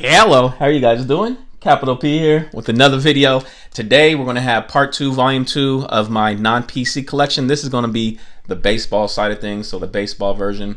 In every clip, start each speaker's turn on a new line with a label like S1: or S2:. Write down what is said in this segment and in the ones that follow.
S1: Hello, how are you guys doing? Capital P here with another video. Today we're going to have part 2, volume 2 of my non-PC collection. This is going to be the baseball side of things, so the baseball version.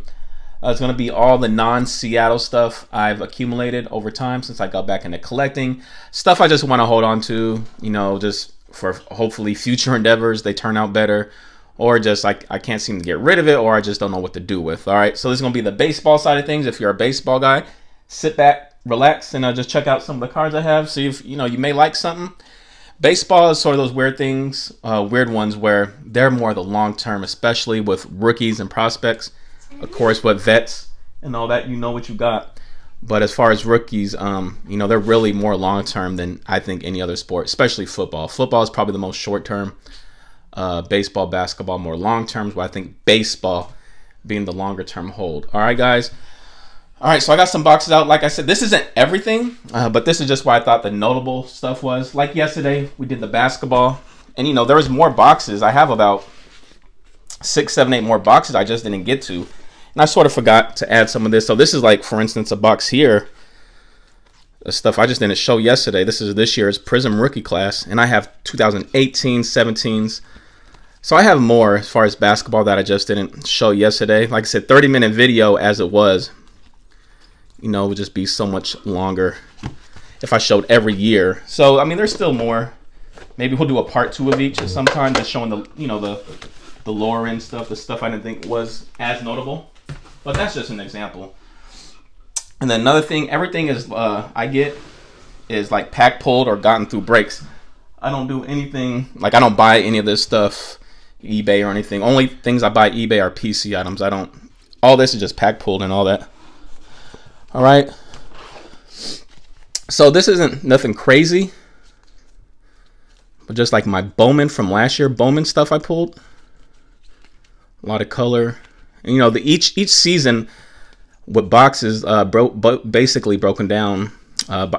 S1: It's going to be all the non-Seattle stuff I've accumulated over time since I got back into collecting. Stuff I just want to hold on to, you know, just for hopefully future endeavors, they turn out better. Or just like I can't seem to get rid of it, or I just don't know what to do with. All right, so this is going to be the baseball side of things. If you're a baseball guy, sit back, relax, and just check out some of the cards I have. See if you may like something. Baseball is sort of those weird things, weird ones where they're more the long term, especially with rookies and prospects. Of course, with vets and all that, you know what you got. But as far as rookies, they're really more long term than I think any other sport, especially football. Football is probably the most short term. Baseball, basketball, more long terms, but I think baseball being the longer term hold. All right, guys. All right, so I got some boxes out. Like I said, this isn't everything, but this is just what I thought the notable stuff was. Like yesterday, we did the basketball, and there was more boxes. I have about 6, 7, 8 more boxes I just didn't get to, and I sort of forgot to add some of this. So this is like, for instance, a box here. The stuff I just didn't show yesterday. This is this year's Prism rookie class, and I have 2018, 17s. So I have more as far as basketball that I just didn't show yesterday. Like I said, 30-minute video as it was. It would just be so much longer if I showed every year. So I mean, there's still more. Maybe we'll do a part 2 of each at some time, just showing the lower end stuff, the stuff I didn't think was as notable. But that's just an example. And then another thing, everything is I get is like pack pulled or gotten through breaks. I don't do anything, like I don't buy any of this stuff eBay or anything. Only things I buy eBay are PC items. All this is just pack pulled and all that. All right. So this isn't nothing crazy, but just like my Bowman from last year, Bowman stuff I pulled. A lot of color. And each season with boxes basically broken down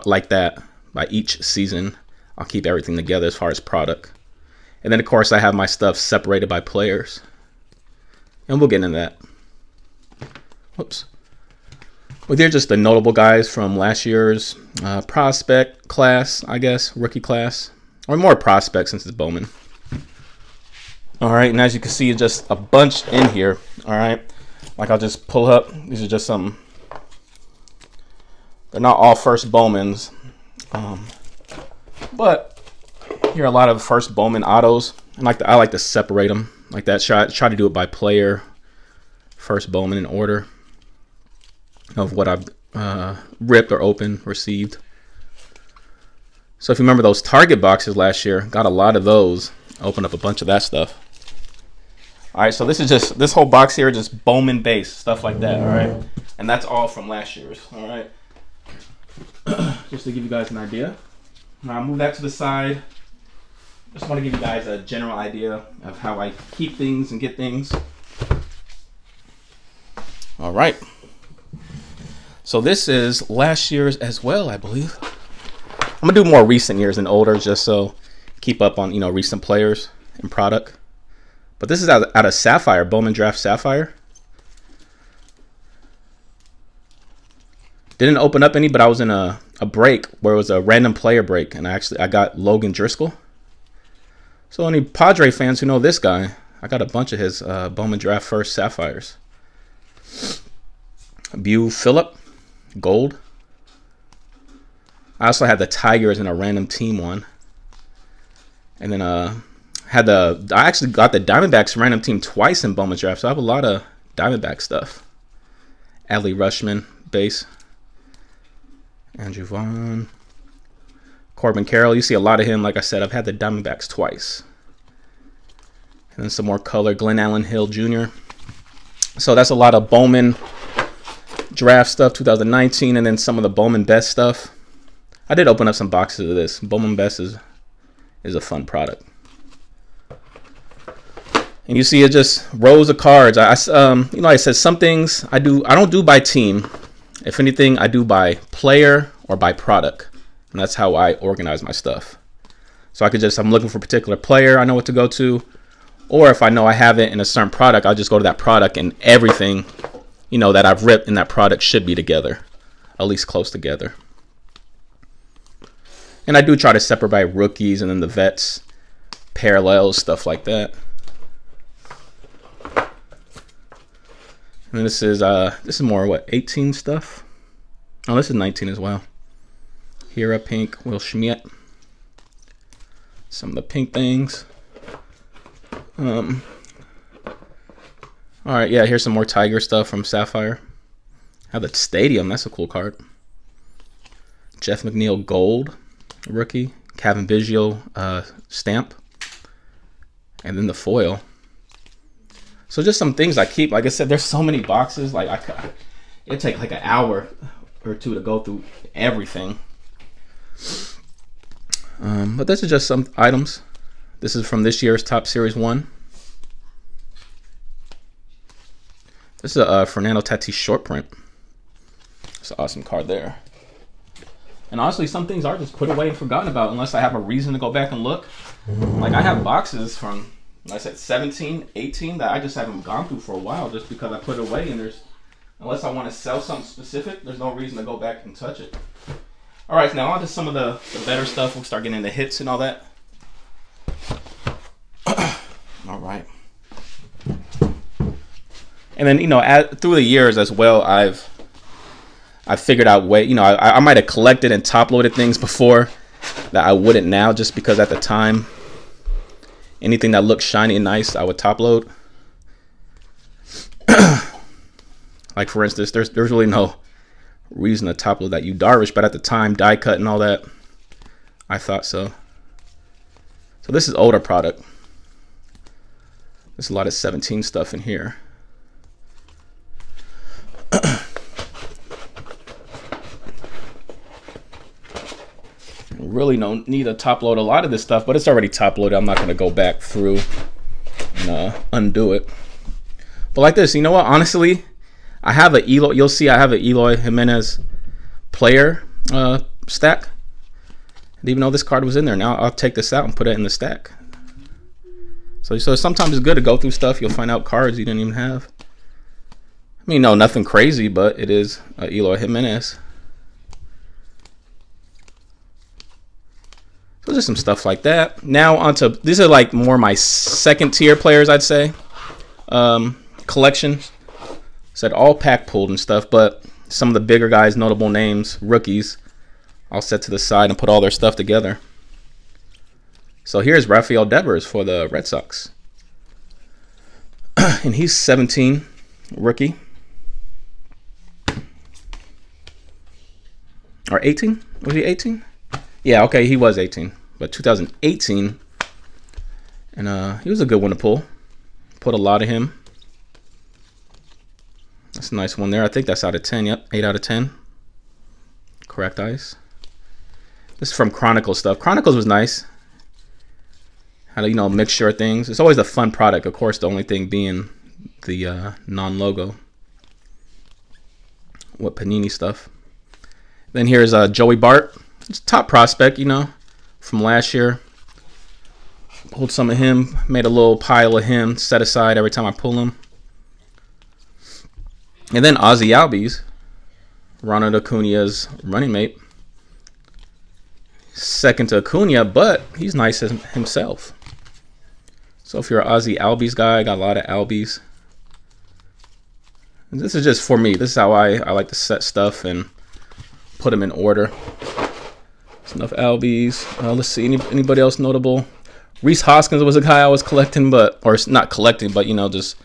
S1: like that by each season. I'll keep everything together as far as product. And then, of course, I have my stuff separated by players. And we'll get into that. Whoops. Well, they're just the notable guys from last year's prospect class, I guess, rookie class. Or more prospect since it's Bowman. All right, and as you can see, it's just a bunch in here. All right. Like I'll just pull up. These are just some. They're not all first Bowmans. But here are a lot of first Bowman autos. I like to separate them like that. Try to do it by player, first Bowman in order of what I've ripped or opened, received. So if you remember those Target boxes last year, got a lot of those. Opened up a bunch of that stuff. All right, so this whole box here is just Bowman base, stuff like that. All right, and that's all from last year's. All right, just to give you guys an idea. Now I'll move that to the side. Just want to give you guys a general idea of how I keep things and get things. All right. So this is last year's as well, I believe. I'm gonna do more recent years than older, just so keep up on recent players and product. But this is out of Sapphire, Bowman Draft Sapphire. Didn't open up any, but I was in a break where it was a random player break, and I got Logan Driscoll. So any Padre fans who know this guy, I got a bunch of his Bowman Draft First Sapphires. Bu Phillip, gold. I also had the Tigers in a random team one. And then I actually got the Diamondbacks random team twice in Bowman Draft, so I have a lot of Diamondback stuff. Adley Rutschman, base. Andrew Vaughn. Corbin Carroll, you see a lot of him. Like I said, I've had the Diamondbacks twice. And then some more color, Glenn Allen Hill Jr. So that's a lot of Bowman draft stuff, 2019, and then some of the Bowman Best stuff. I did open up some boxes of this. Bowman Best is a fun product. And you see it just rows of cards. I said some things I don't do by team. If anything, I do by player or by product. And that's how I organize my stuff. So I'm looking for a particular player, I know what to go to. Or if I know I have it in a certain product, I'll just go to that product, and everything, that I've ripped in that product should be together. At least close together. And I do try to separate by rookies and then the vets, parallels, stuff like that. And this is more what, 18 stuff? Oh, this is 19 as well. Hira pink, Will Schmidt. Some of the pink things. All right, yeah, here's some more Tiger stuff from Sapphire. Have the Stadium, that's a cool card. Jeff McNeil Gold, rookie. Kevin Biggio stamp. And then the foil. So just some things I keep. Like I said, there's so many boxes. Like it'd take like an hour or two to go through everything. But this is just some items. This is from this year's Top Series 1. This is a Fernando Tatis short print. It's an awesome card there. And honestly, some things are just put away and forgotten about unless I have a reason to go back and look. Like I have boxes from, like I said, 17, 18 that I just haven't gone through for a while just because I put it away, and there's, unless I want to sell something specific, there's no reason to go back and touch it. All right, now on to some of the better stuff. We'll start getting into hits and all that. All right. And then, you know, through the years as well, I've figured out way, you know, I might have collected and top loaded things before that I wouldn't now, just because at the time, anything that looked shiny and nice, I would top load. Like for instance, there's really no reason to top load that Yu Darvish, but at the time, die cut and all that, I thought so. So this is older product. There's a lot of 17 stuff in here. Really no need to top load a lot of this stuff, but it's already top loaded. I'm not going to go back through and undo it. But like this, you know what? Honestly, I have a Eloy. You'll see I have an Eloy Jimenez player stack. I didn't even know this card was in there. Now I'll take this out and put it in the stack. So sometimes it's good to go through stuff. You'll find out cards you didn't even have. I mean, no, nothing crazy, but it is Eloy Jimenez. So just some stuff like that. Now onto, these are like more my second tier players, I'd say. Collections. Said all pack pulled and stuff, but some of the bigger guys, notable names, rookies, I'll set to the side and put all their stuff together. So here's Rafael Devers for the Red Sox. And he's 17, rookie. Or 18? Was he 18? Yeah, okay, he was 18. But 2018. And he was a good one to pull. Put a lot of him. That's a nice one there. I think that's out of 10. Yep, 8 out of 10. Correct ice. This is from Chronicle stuff. Chronicles was nice. Had a, you know, mixture of things. It's always a fun product. Of course, the only thing being the non-logo. What Panini stuff. Then here's Joey Bart. It's a top prospect, you know, from last year. Pulled some of him. Made a little pile of him. Set aside every time I pull him. And then Ozzie Albies. Ronald Acuna's running mate. Second to Acuna, but he's nice as himself. So if you're an Ozzie Albies guy, I got a lot of Albies. And this is just for me. This is how I like to set stuff and put them in order. There's enough Albies. Let's see, anybody else notable? Reese Hoskins was a guy I was collecting, but, or not collecting, but, you know, just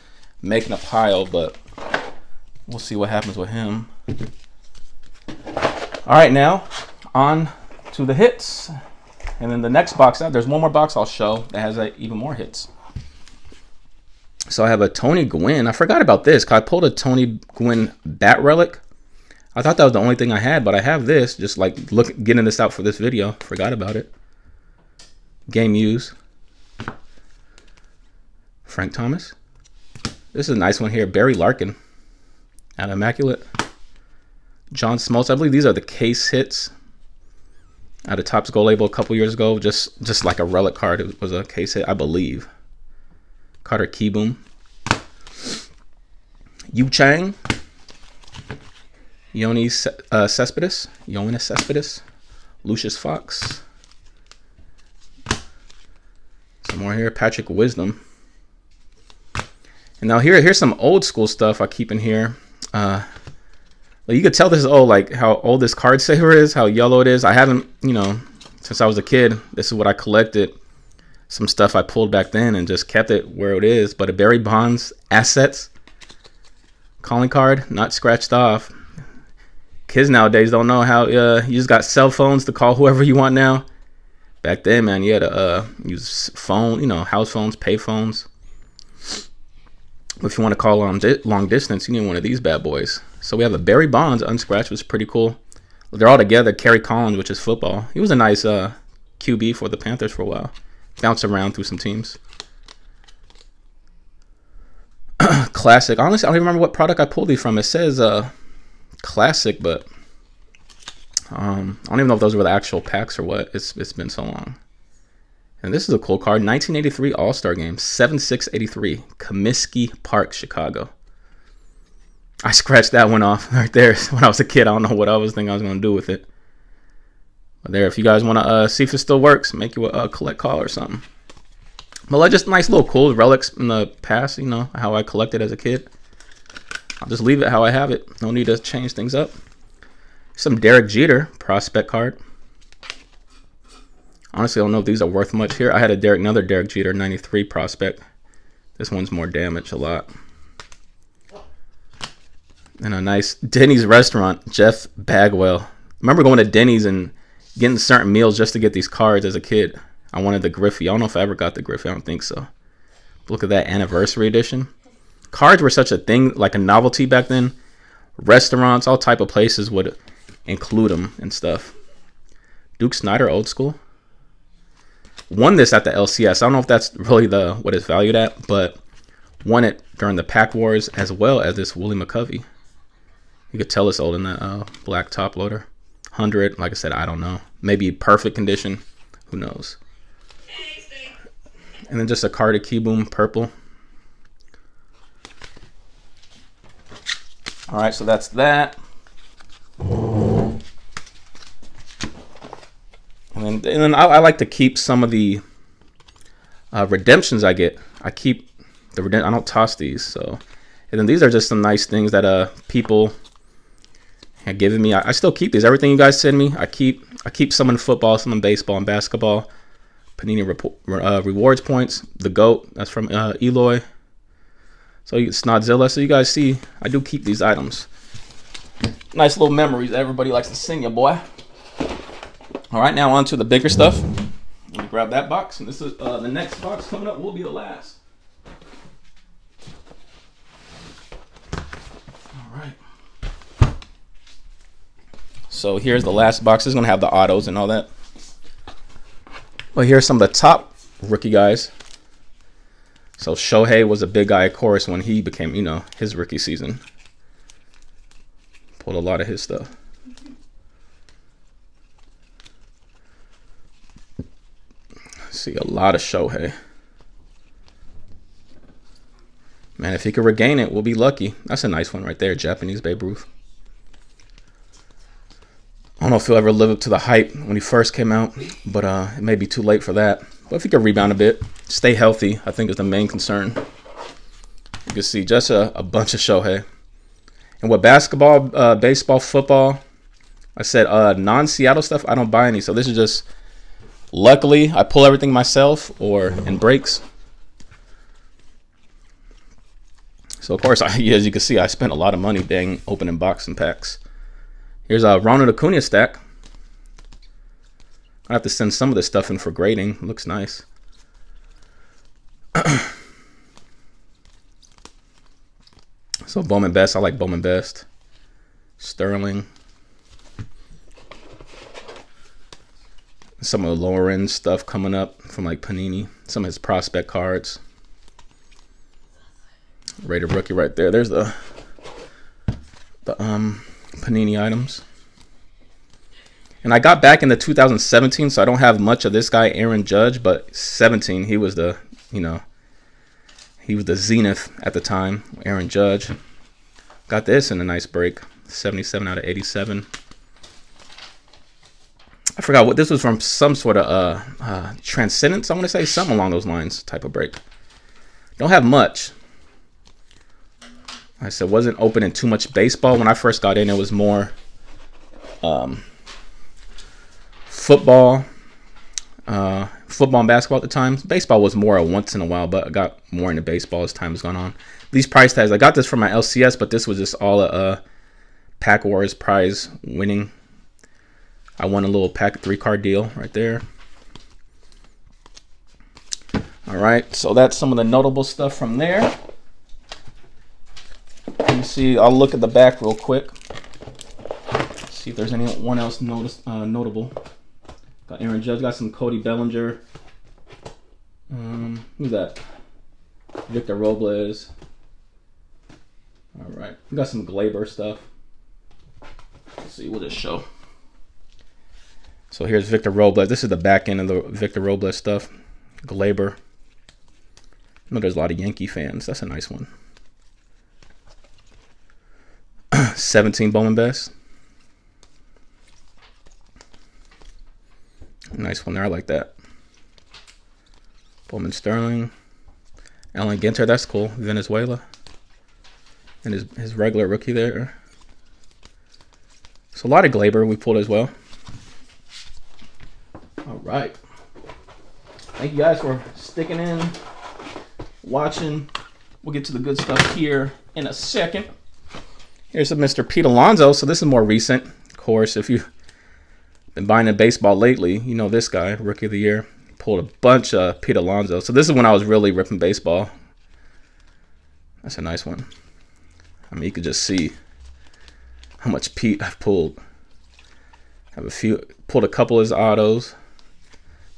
S1: making a pile, but we'll see what happens with him. All right, now on to the hits. And then the next box out, there's one more box I'll show that has even more hits. So I have a Tony Gwynn. I forgot about this because I pulled a Tony Gwynn bat relic. I thought that was the only thing I had, but I have this. Just like getting this out for this video. Forgot about it. Game use. Frank Thomas. This is a nice one here. Barry Larkin. Out of Immaculate. John Smoltz. I believe these are the case hits. Out of Topps Gold Label a couple years ago. Just like a relic card. It was a case hit, I believe. Carter Kieboom. Yu Chang. Yoenis Cespedes. Lucius Fox. right here, Patrick Wisdom. And now here's some old school stuff I keep in here. You could tell this is old, like how old this card saver is, how yellow it is. I haven't, you know, since I was a kid, this is what I collected. Some stuff I pulled back then and just kept it where it is. But a Barry Bonds Assets calling card, not scratched off. Kids nowadays don't know how you just got cell phones to call whoever you want now. Back then, man, you had to use phone, you know, house phones, pay phones. If you want to call long distance, you need one of these bad boys. So we have a Barry Bonds unscratched, which is pretty cool. They're all together. Kerry Collins, which is football. He was a nice QB for the Panthers for a while. Bounced around through some teams. Classic. Honestly, I don't even remember what product I pulled these from. It says classic, but I don't even know if those were the actual packs or what. It's been so long. And this is a cool card. 1983 All-Star Game. 7/6/83. Comiskey Park, Chicago. I scratched that one off right there when I was a kid. I don't know what I was thinking I was going to do with it. But there, if you guys want to see if it still works, make you a collect call or something. But like just nice little cool relics in the past, you know, how I collected as a kid. I'll just leave it how I have it. No need to change things up. Some Derek Jeter prospect card. Honestly, I don't know if these are worth much here. I had another Derek Jeter 93 prospect. This one's more damaged a lot. And a nice Denny's restaurant, Jeff Bagwell. Remember going to Denny's and getting certain meals just to get these cards as a kid. I wanted the Griffey. I don't know if I ever got the Griffey. I don't think so. Look at that anniversary edition. Cards were such a thing, like a novelty back then. Restaurants, all type of places would include them and stuff. Duke Snider, old school. Won this at the LCS. I don't know if that's really what it's valued at, but won it during the Pack Wars as well as this Willie McCovey. You could tell it's old in that black top loader. 100, like I said, I don't know. Maybe perfect condition. Who knows? And then just a card of Keyboom purple. All right, so that's that. And then I like to keep some of the redemptions I get. I keep the I don't toss these. So, and then these are just some nice things that people have given me. I still keep these. Everything you guys send me, I keep some in football, some in baseball and basketball. Panini rewards points. The GOAT, that's from Eloy. So Snodzilla. So you guys see, I do keep these items. Nice little memories that everybody likes to sing you, boy. All right, now on to the bigger stuff. Let me grab that box, and this is the next box coming up will be the last. All right. So here's the last box. It's gonna have the autos and all that. Well, here's some of the top rookie guys. So Shohei was a big guy, of course, when he became, you know, his rookie season. Pulled a lot of his stuff. See a lot of Shohei. Man, if he could regain it, we'll be lucky. That's a nice one right there, Japanese Babe Ruth. I don't know if he'll ever live up to the hype when he first came out, but it may be too late for that. But if he could rebound a bit, stay healthy, I think is the main concern. You can see just a bunch of Shohei. And with basketball, baseball, football, I said non-Seattle stuff, I don't buy any. So this is just, luckily, I pull everything myself or in breaks. So, of course, as you can see, I spent a lot of money dang opening box and packs. Here's a Ronald Acuna stack. I have to send some of this stuff in for grading. It looks nice. So Bowman Best, I like Bowman Best. Sterling. Some of the lower end stuff coming up from like Panini. Some of his prospect cards. Rated rookie right there. There's the Panini items. And I got back into 2017, so I don't have much of this guy, Aaron Judge, but 17, he was the, you know, he was the zenith at the time, Aaron Judge. Got this in a nice break, 77 out of 87. I forgot what this was from. Some sort of Transcendence, I want to say, something along those lines type of break. Don't have much. Like I said, wasn't opening too much baseball. When I first got in, it was more football and basketball at the time. Baseball was more a once in a while, but I got more into baseball as time has gone on. These price tags, I got this from my LCS, but this was just all a Pack Wars prize winning. I won a little pack 3-card deal right there. All right, so that's some of the notable stuff from there. Let me see, I'll look at the back real quick. See if there's anyone else notable. Got Aaron Judge, got some Cody Bellinger. Who's that? Victor Robles. All right, we got some Gleyber stuff. Let's see, we'll just show. So here's Victor Robles. This is the back end of the Victor Robles stuff. Gleyber. I know there's a lot of Yankee fans. That's a nice one. 17 Bowman Best. Nice one there. I like that. Bowman Sterling. Allen Ginter. That's cool. Venezuela. And his regular rookie there. So a lot of Gleyber we pulled as well. All right. Thank you guys for sticking in, watching. We'll get to the good stuff here in a second. Here's a Mr. Pete Alonso. So this is more recent. Of course, if you've been buying a baseball lately, you know this guy, Rookie of the Year. Pulled a bunch of Pete Alonso. So this is when I was really ripping baseball. That's a nice one. I mean, you could just see how much Pete I've pulled. I have pulled a couple of his autos.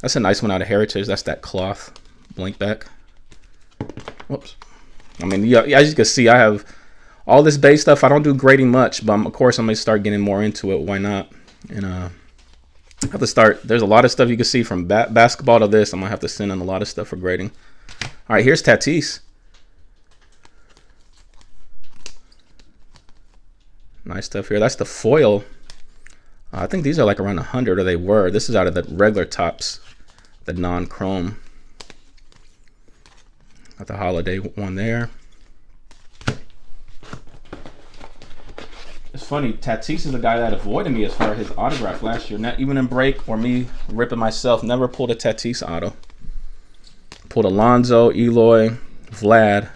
S1: That's a nice one out of Heritage. That's that cloth blink back. Whoops. I mean, yeah, as you can see, I have all this base stuff. I don't do grading much, but of course I'm gonna start getting more into it. Why not? And I have to start. There's a lot of stuff you can see from basketball to this. I'm gonna have to send in a lot of stuff for grading. All right, here's Tatis. Nice stuff here. That's the foil. I think these are like around 100, or they were. This is out of the regular tops, the non-chrome. Got the holiday one there. It's funny, Tatis is the guy that avoided me as far as his autograph last year. Not even in break or me ripping myself. Never pulled a Tatis auto. Pulled Alonso, Eloy, Vlad.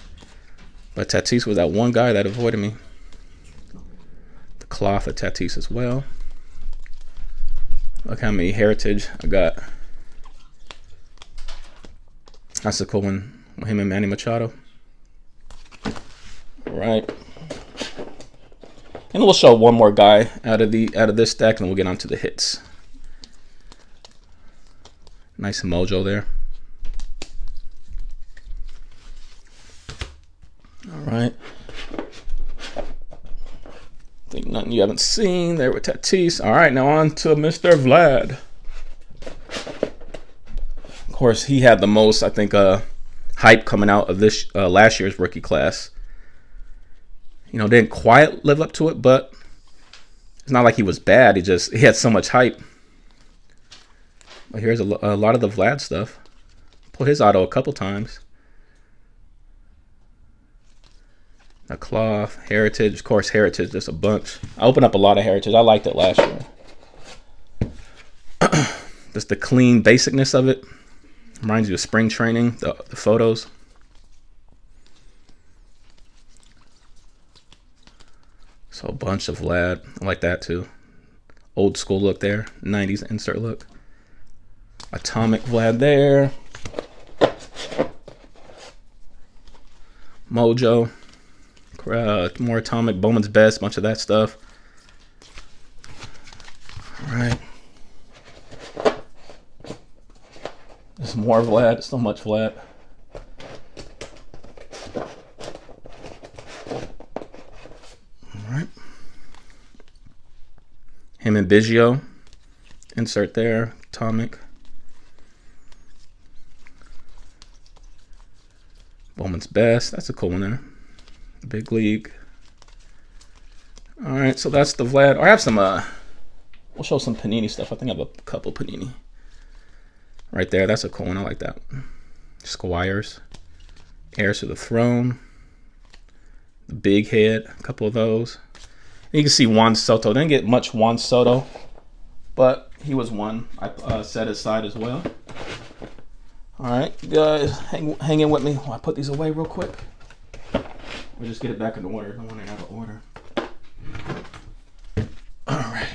S1: But Tatis was that one guy that avoided me. The cloth of Tatis as well. Look how many Heritage I got. That's a cool one. Him and Manny Machado. All right. And we'll show one more guy out of this stack, and we'll get on to the hits. Nice mojo there. All right. Think nothing you haven't seen there with Tatis. All right, now on to Mr. Vlad. Of course, he had the most, I think, hype coming out of this last year's rookie class. You know, didn't quite live up to it, but it's not like he was bad. He had so much hype. But here's a lot of the Vlad stuff. Pulled his auto a couple times. The cloth, Heritage, of course, Heritage, just a bunch. I opened up a lot of Heritage. I liked it last year. Just the clean basicness of it. Reminds you of spring training, the photos. So a bunch of Vlad. I like that too. Old school look there. 90s insert look. Atomic Vlad there. Mojo. More Atomic. Bowman's Best. Bunch of that stuff. All right. There's more Vlad. So much Vlad. All right. Him and Biggio. Insert there. Atomic. Bowman's Best. That's a cool one there. Big League. All right, so that's the Vlad. I have some We'll show some Panini stuff. I think I have a couple Panini. Right there, that's a cool one. I like that. Squires, Heirs to the Throne, the Big Head, a couple of those. And you can see Juan Soto. Didn't get much Juan Soto, but he was one I set aside as well. All right, guys, hang in with me while I put these away real quick. We'll just get it back in order. I don't want it out of order. All right.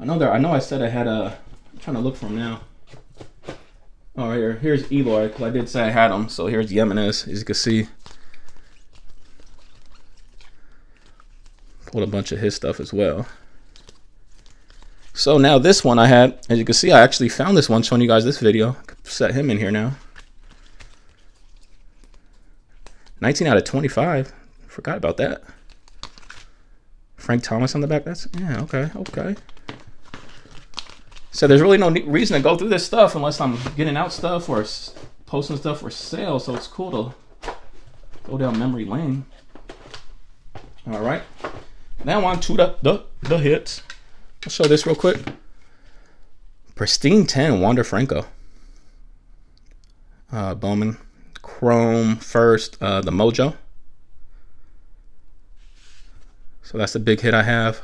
S1: I know I said I had a. I'm trying to look for him now. Oh, here's Eloy, because I did say I had him. So here's Yemenes, as you can see. Pulled a bunch of his stuff as well. So now this one I had, as you can see, I actually found this one, showing you guys this video. Set him in here now. 19 out of 25. Forgot about that. Frank Thomas on the back. That's, yeah, okay. So there's really no reason to go through this stuff unless I'm getting out stuff or posting stuff for sale. So it's cool to go down memory lane. All right. Now on to the hits. I'll show this real quick. Pristine 10, Wander Franco. Bowman. Chrome first, the Mojo. So that's the big hit I have.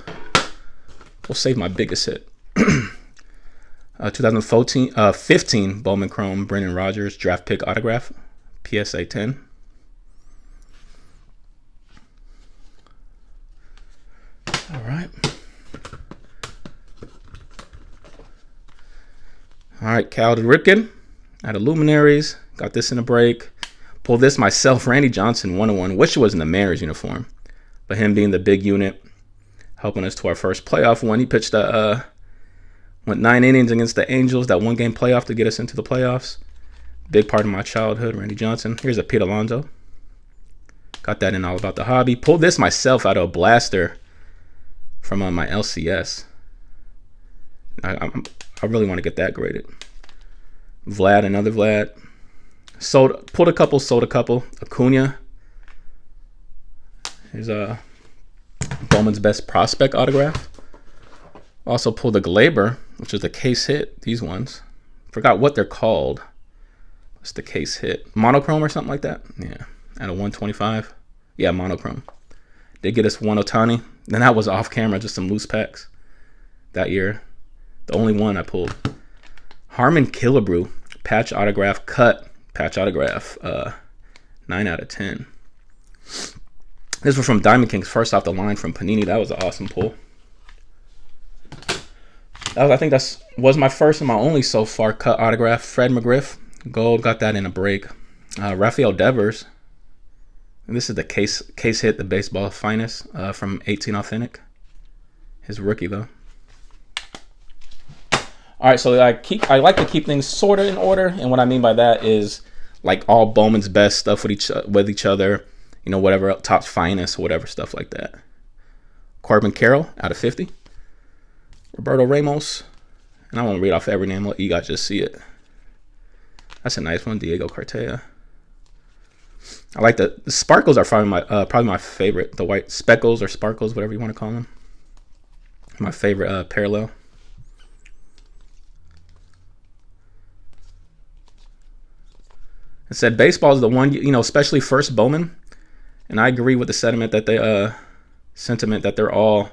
S1: We'll save my biggest hit. 2015 Bowman Chrome, Brendan Rodgers, draft pick autograph, PSA 10. All right. All right, Cal Ripken out of Luminaries. Got this in a break. Pulled this myself, Randy Johnson, 101. Wish it was in the Mariners uniform. But him being the big unit, helping us to our first playoff win. He pitched went 9 innings against the Angels, that 1-game playoff to get us into the playoffs. Big part of my childhood, Randy Johnson. Here's a Pete Alonso. Got that in All About the Hobby. Pulled this myself out of a blaster from my LCS. I really want to get that graded. Vlad, another Vlad. Pulled a couple, sold a couple. Acuna. Here's Bowman's Best Prospect autograph. Also pulled a Glaber, which is a case hit. These ones. Forgot what they're called. What's the case hit? Monochrome or something like that? Yeah. Out of 125. Yeah, monochrome. Did get us one Ohtani. Then that was off camera, just some loose packs that year. The only one I pulled. Harmon Killebrew, patch autograph, cut patch autograph, 9 out of 10. This was from Diamond Kings, first off the line from Panini. That was an awesome pull. I think that was my first and my only so far cut autograph. Fred McGriff, gold, got that in a break. Rafael Devers. And this is the case hit, the baseball finest from 18 Authentic. His rookie though. All right, so I like to keep things sort of in order, and what I mean by that is like all Bowman's Best stuff with each other, you know, whatever Topps Finest, whatever stuff like that. Corbin Carroll out of 50. Roberto Ramos, and I won't read off every name. Let you guys just see it. That's a nice one. Diego Cartaya. I like the sparkles are probably my favorite. The white speckles or sparkles, whatever you want to call them. My favorite parallel. It said baseball is the one, you know, especially first Bowman, and I agree with the sentiment that they're all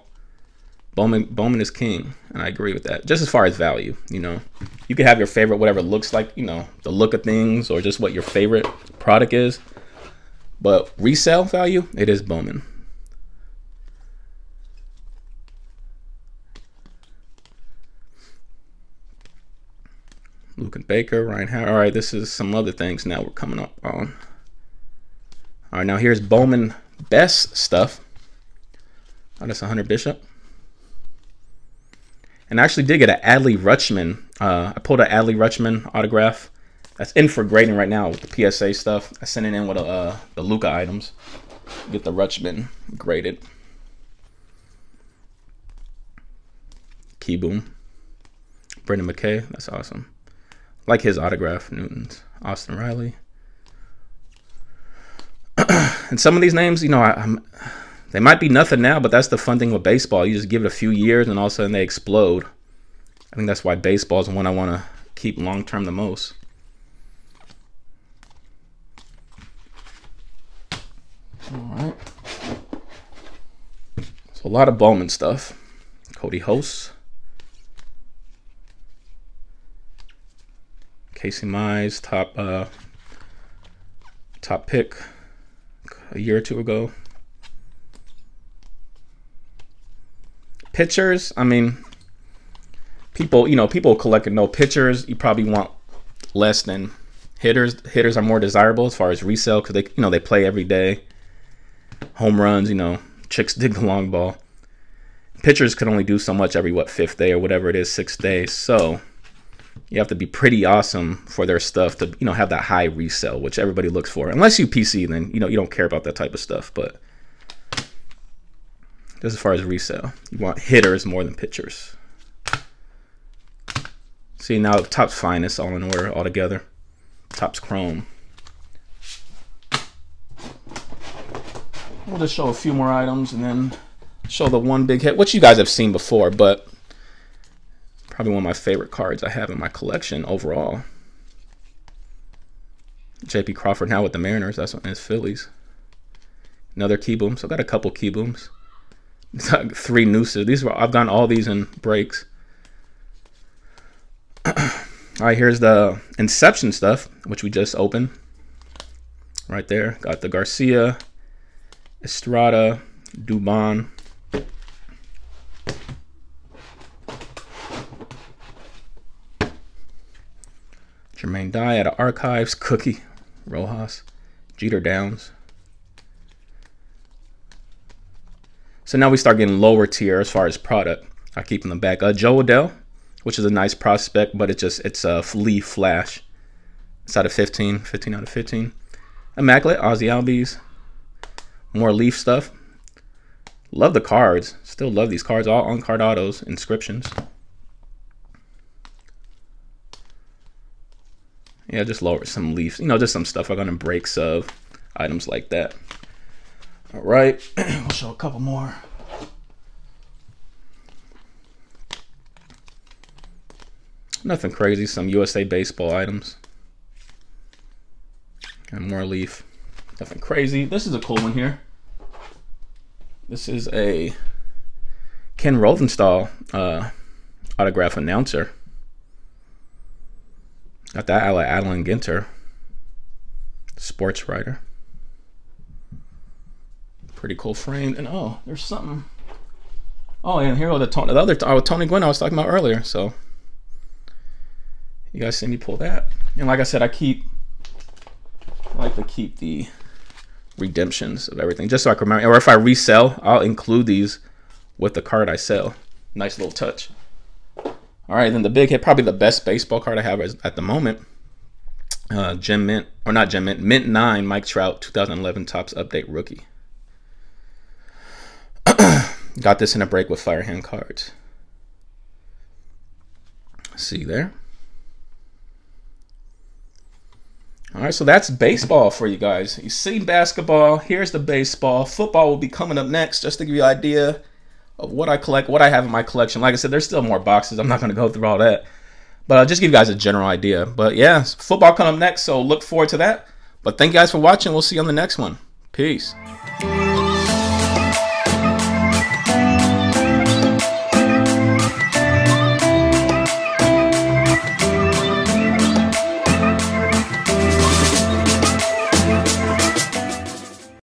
S1: Bowman is king, and I agree with that. Just as far as value, you know, you can have your favorite, whatever it looks like, you know, the look of things or just what your favorite product is, but resale value, it is Bowman. Luke and Baker, Ryan Howard. All right, this is some other things now we're coming up on. All right, now here's Bowman Best stuff. Oh, that's 100 Bishop. And I actually did get an Adley Rutschman. I pulled an Adley Rutschman autograph. That's in for grading right now with the PSA stuff. I sent it in with the Luka items. Get the Rutschman graded. Keyboom. Brendan McKay. That's awesome. Like his autograph, Newton's. Austin Riley. And some of these names, you know, They might be nothing now, but that's the fun thing with baseball. You just give it a few years and all of a sudden they explode. I think that's why baseball is one I want to keep long term the most. All right. So a lot of Bowman stuff. Cody Host. Casey Mize, top pick a year or two ago. Pitchers, I mean, people collecting no pitchers. You probably want less than hitters. Hitters are more desirable as far as resale because they play every day. Home runs, chicks dig the long ball. Pitchers can only do so much every fifth day or whatever it is, 6 days. So you have to be pretty awesome for their stuff to have that high resale, which everybody looks for. Unless you PC, then you don't care about that type of stuff. But just as far as resale, you want hitters more than pitchers. See, now Topps Finest all in order all together. Topps Chrome. We'll just show a few more items and then show the one big hit, which you guys have seen before, but probably one of my favorite cards I have in my collection overall. J.P. Crawford now with the Mariners. That's one of his Phillies. Another key boom. So I got a couple key booms. 3 nooses. I've gotten all these in breaks. All right, here's the Inception stuff, which we just opened. Right there. Got the Garcia, Estrada, Dubon. Jermaine Dye out of Archives, Cookie, Rojas, Jeter Downs. So now we start getting lower tier as far as product. I keep them back. Joe Adell, which is a nice prospect, but it's a Leaf Flash. It's out of 15 out of 15. Immaculate, Ozzy Albies. More Leaf stuff. Love the cards. Still love these cards. All on-card autos, inscriptions. Yeah, just lower some Leafs. Just some stuff I got in breaks of items like that. All right, we'll show a couple more. Nothing crazy. Some USA Baseball items. And more Leaf. Nothing crazy. This is a cool one here. This is a Ken Rosenthal autograph announcer. Got that out of Adeline Ginter, sports writer. Pretty cool frame. And oh, there's something. Oh, and here the other Tony Gwynn I was talking about earlier. So you guys see me pull that. And like I said, I like to keep the redemptions of everything just so I can remember. Or if I resell, I'll include these with the card I sell. Nice little touch. All right, then the big hit, probably the best baseball card I have at the moment. Gem Mint, or not Gem Mint, Mint 9, Mike Trout, 2011 Topps Update Rookie. Got this in a break with Firehand cards. See there. All right, so that's baseball for you guys. You see basketball, here's the baseball. Football will be coming up next, just to give you an idea of what I collect, what I have in my collection. Like I said, there's still more boxes. I'm not going to go through all that. But I'll just give you guys a general idea. But yeah, football coming up next, so look forward to that. But thank you guys for watching. We'll see you on the next one. Peace.